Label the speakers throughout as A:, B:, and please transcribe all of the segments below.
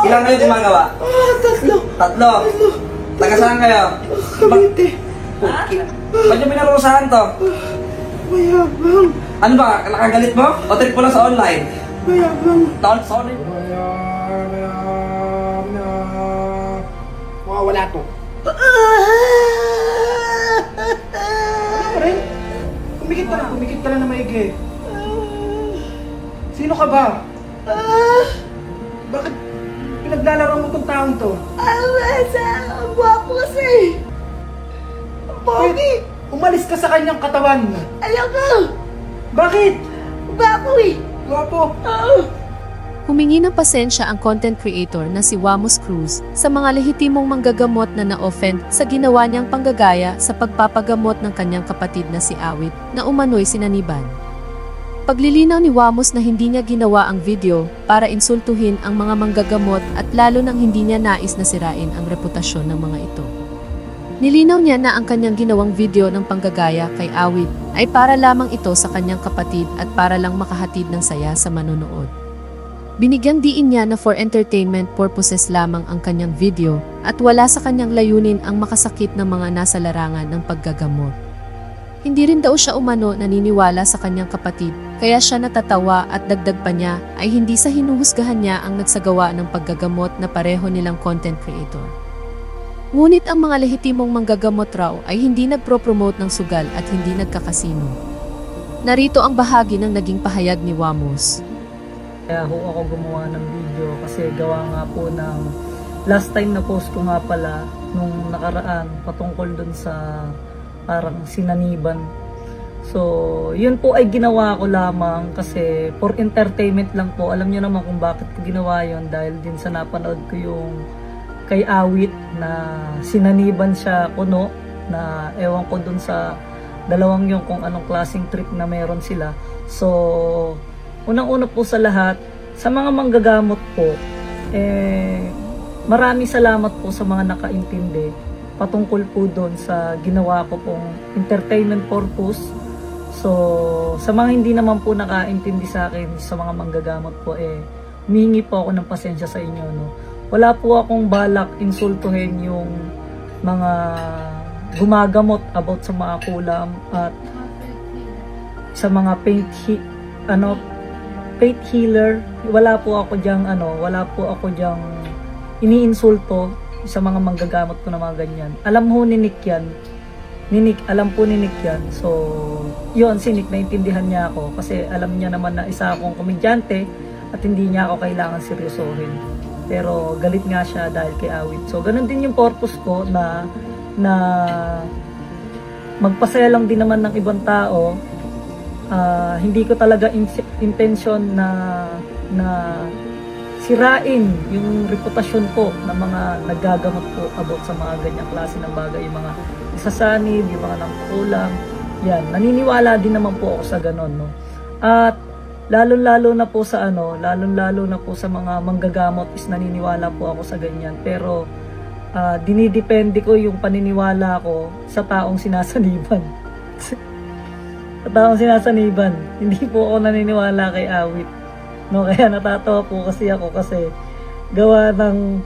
A: Ilan kayo gumagawa?
B: Tatlo.
A: Tatlo? Taga saan kayo?
B: Cavite.
A: Ba't yung pinarusahan to?
B: Mayabang.
A: Ano ba? Nakagalit mo? O trip mo lang sa online?
B: Mayabang.
A: Taon sa online?
B: Wala to. Ano pa rin? Kumikit ka na na maigi. Sino ka ba? Bakit pinaglalaro mo tong taong to?
C: Ang guwapo kasi. Ang pogi.
B: Umalis ka sa kanyang katawan.
C: Ayoko.
B: Bakit?
C: Guwapo eh.
B: Guwapo.
D: Humingi ng pasensya ang content creator na si Wamos Cruz sa mga lehitimong manggagamot na na-offend sa ginawa niyang panggagaya sa pagpapagamot ng kanyang kapatid na si Awit na umano'y sinaniban. Paglilinaw ni Wamos na hindi niya ginawa ang video para insultuhin ang mga manggagamot at lalo nang hindi niya nais na sirain ang reputasyon ng mga ito. Nilinaw niya na ang kanyang ginawang video ng panggagaya kay Awit ay para lamang ito sa kanyang kapatid at para lang makahatid ng saya sa manonood. Binigyang diin niya na for entertainment purposes lamang ang kanyang video at wala sa kanyang layunin ang makasakit ng mga nasa larangan ng paggagamot. Hindi rin daw siya umano naniniwala sa kanyang kapatid kaya siya natatawa at dagdag pa niya ay hindi sa hinuhusgahan niya ang nagsagawa ng paggagamot na pareho nilang content creator. Ngunit ang mga lehitimong manggagamot raw ay hindi nagpro-promote ng sugal at hindi nagkakasino. Narito ang bahagi ng naging pahayag ni Wamos.
E: Kaya ako gumawa ng video kasi gawa nga po ng last time na post ko nga pala nung nakaraan patungkol dun sa parang sinaniban. So yun po ay ginawa ko lamang kasi for entertainment lang po. Alam niyo naman kung bakit ko ginawa yun dahil din sa napanood ko yung kay Awit na sinaniban siya kuno na ewan ko dun sa dalawang yung kung anong klaseng trip na meron sila. So unang-una po sa lahat, sa mga manggagamot po, maraming salamat po sa mga nakaintindi patungkol po doon sa ginawa ko pong entertainment purpose. So, sa mga hindi naman po nakaintindi sa akin, sa mga manggagamot po, humihingi po ako ng pasensya sa inyo. No? Wala po akong balak insultuhin yung mga gumagamot about sa mga kulam at sa mga faith healer. Wala po ako diyang iniinsulto sa mga manggagamot ko na mga ganyan. Alam ho ni Nick yan. Alam po ni Nick yan. So, yun, si Nick, naintindihan niya ako kasi alam niya naman na isa akong komedyante at hindi niya ako kailangan seryosohin. Pero galit nga siya dahil kay Awit. So, ganun din yung purpose ko na magpasaya lang din naman ng ibang tao. Hindi ko talaga intention na sirain yung reputasyon ko ng mga naggagamot po about sa mga ganyang klase ng bagay, yung mga isasanib, yung mga nangkukulam. Yan, naniniwala din naman po ako sa ganon, no. At lalong-lalo na po sa mga manggagamot is naniniwala po ako sa ganyan. Pero dinidepende ko yung paniniwala ko sa taong sinasaniban. Sa taong sinasaniban. Hindi po ako naniniwala kay Awit. No, kaya natatawa po kasi ako kasi gawa ng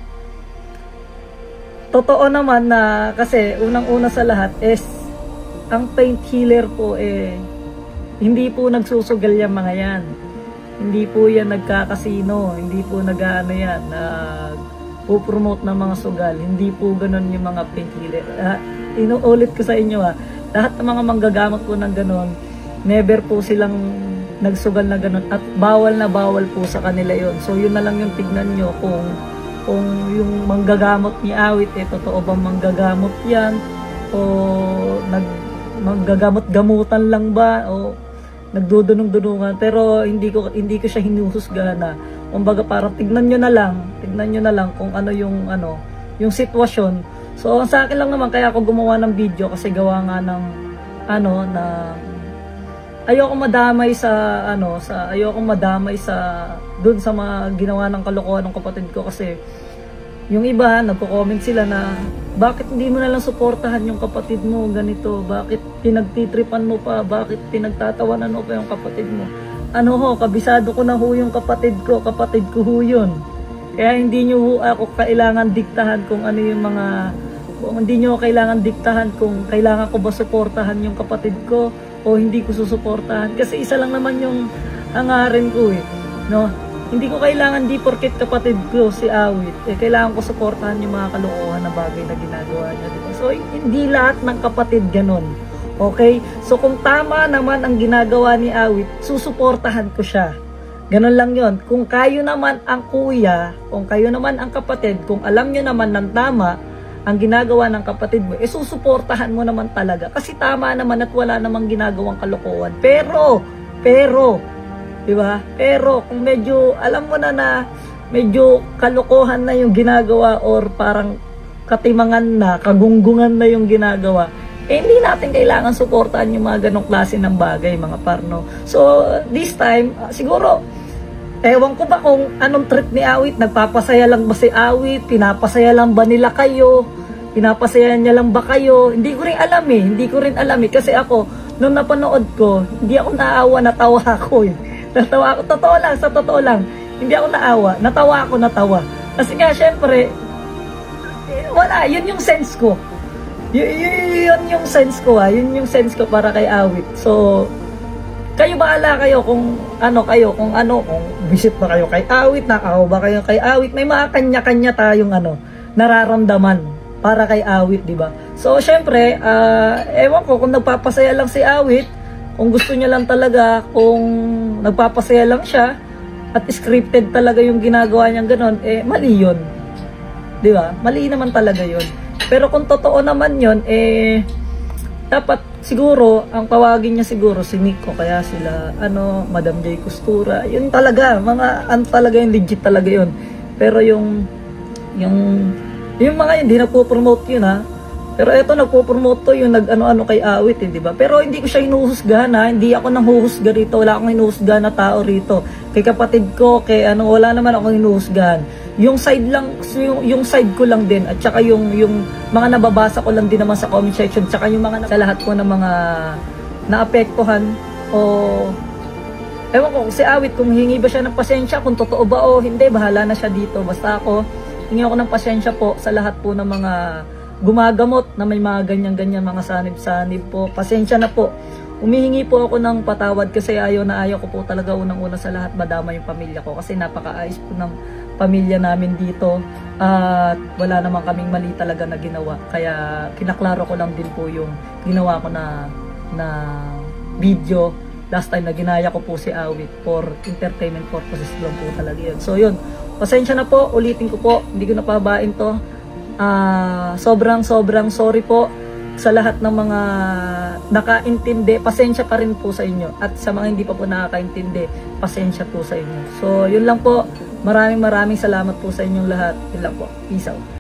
E: totoo naman na kasi unang-una sa lahat is ang paint healer po hindi po nagsusugal yung mga yan. Hindi po yan nagkakasino, hindi po nag-ano yan, nag-promote ng mga sugal. Hindi po ganun yung mga paint healer. Inuulit ko sa inyo lahat ng mga manggagamot po ng ganun, never po silang nagsugal na ganun at bawal na bawal po sa kanila yon. So yun na lang yung tignan nyo kung yung manggagamot ni Awit totoo bang manggagamot yan o manggagamot-gamutan lang ba o nagdudunong-dunungan. Pero hindi ko siya hinuhusgahan na. Kumbaga parang tignan nyo na lang kung ano yung sitwasyon. So sa akin lang naman kaya ako gumawa ng video kasi gawa nga ng ayoko madamay sa doon sa mga ginawa ng kalokohan ng kapatid ko kasi yung iba nagko-comment sila na bakit hindi mo na lang suportahan yung kapatid mo ganito, bakit pinagtitripan mo pa, bakit pinagtatawanan mo pa yung kapatid mo. ano ho, kabisado ko na ho yung kapatid ko ho yun. Kaya hindi nyo ho ako kailangan diktahan kung ano yung mga, kung hindi nyo kailangan diktahan kung kailangan ko ba suportahan yung kapatid ko o hindi ko susuportahan. Kasi isa lang naman yung hangarin ko eh, no? Hindi ko kailangan di porket kapatid ko si Awit, eh, kailangan ko suportahan yung mga kalokohan na bagay na ginagawa niya, diba? So, hindi lahat ng kapatid ganon. Okay? So, kung tama naman ang ginagawa ni Awit, susuportahan ko siya. Ganon lang yon. Kung kayo naman ang kuya, kung kayo naman ang kapatid, kung alam nyo naman ng tama ang ginagawa ng kapatid mo, eh susuportahan mo naman talaga. Kasi tama naman at wala namang ginagawang kalokohan. Pero, diba? Pero kung medyo alam mo na medyo kalokohan na yung ginagawa or parang katimangan na, kagunggungan na yung ginagawa, eh hindi natin kailangan suportahan yung mga ganong klase ng bagay, mga parno. So this time, siguro ewan ko ba kung anong trip ni Awit, nagpapasaya lang ba si Awit, pinapasaya lang ba nila kayo, pinapasaya niya lang ba kayo, hindi ko rin alam eh, kasi ako nung napanood ko, hindi ako naawa, natawa ako eh. Natawa ako, sa totoo lang, hindi ako naawa, natawa. Kasi nga, syempre, wala, yun yung sense ko. Yun yung sense ko yun yung sense ko para kay Awit. So, kayo bahala kayo kung kung visit ba kayo kay Awit, nakaw ba kayo kay Awit, may mga kanya-kanya tayong nararamdaman para kay Awit, di ba? So, syempre, ewan ko kung nagpapasaya lang si Awit, kung gusto niya lang talaga, kung nagpapasaya lang siya at scripted talaga yung ginagawa niyang ganon, eh mali yun. Di ba? Mali naman talaga yun. Pero kung totoo naman yun, eh dapat siguro, ang tawagin niya siguro si Nico, kaya sila, Madam J. Costura, yun talaga, talaga yung legit talaga yun. Pero yung mga yun, hindi na po-promote yun Pero eto, nagpo-promote to yung nag-ano-ano kay Awit, di ba? Pero hindi ko siya hinuhusgahan, hindi ako nang huhusga rito, wala akong hinuhusgahan na tao rito. Kay kapatid ko, wala naman akong hinuhusgahan. Yung side lang, yung side ko lang din, at saka yung mga nababasa ko lang din naman sa comment section, tsaka yung mga sa lahat ko ng mga naapektuhan, ewan ko, si Awit, kung hingi ba siya ng pasensya, kung totoo ba o hindi, bahala na siya dito. Basta ako, hingi ako ng pasensya po sa lahat po ng mga gumagamot na may mga ganyan-ganyan mga sanib-sanib po. Pasensya na po. Umihingi po ako ng patawad kasi ayaw ko po talaga unang-una sa lahat madama yung pamilya ko kasi napakaayos po ng pamilya namin dito at wala naman kaming mali talaga na ginawa. Kaya kinaklaro ko lang din po yung ginawa ko na video last time na ginaya ko po si Awit for entertainment purposes lang po talaga yun. So yun, pasensya na po, ulitin ko po, hindi ko napabain to. Sobrang sorry po sa lahat ng mga nakaintindi, pasensya pa rin po sa inyo, at sa mga hindi pa po nakakaintindi, pasensya po sa inyo. So yun lang po, maraming salamat po sa inyong lahat. Yun lang po, peace out.